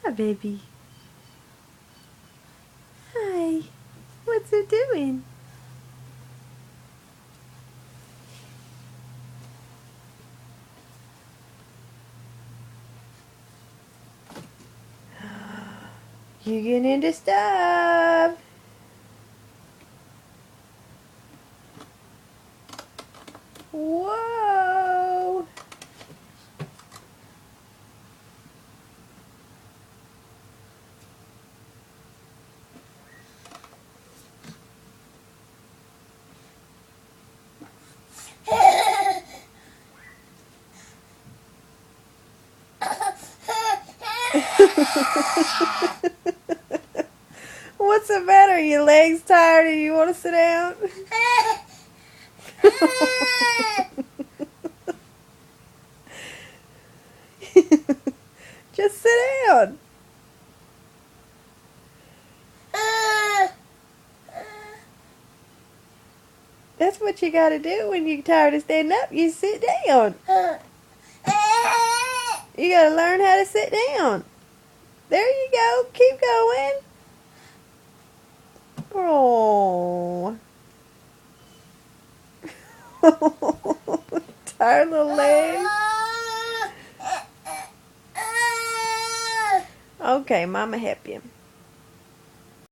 Hi, baby. Hi. What's it doing? You getting into stuff. Whoa. What's the matter? Are your legs tired and you want to sit down? Just sit down. That's what you gotta do when you're tired of standing up. You sit down. You gotta learn how to sit down. There you go. Keep going. Oh. Tired little legs. Okay, Mama help you.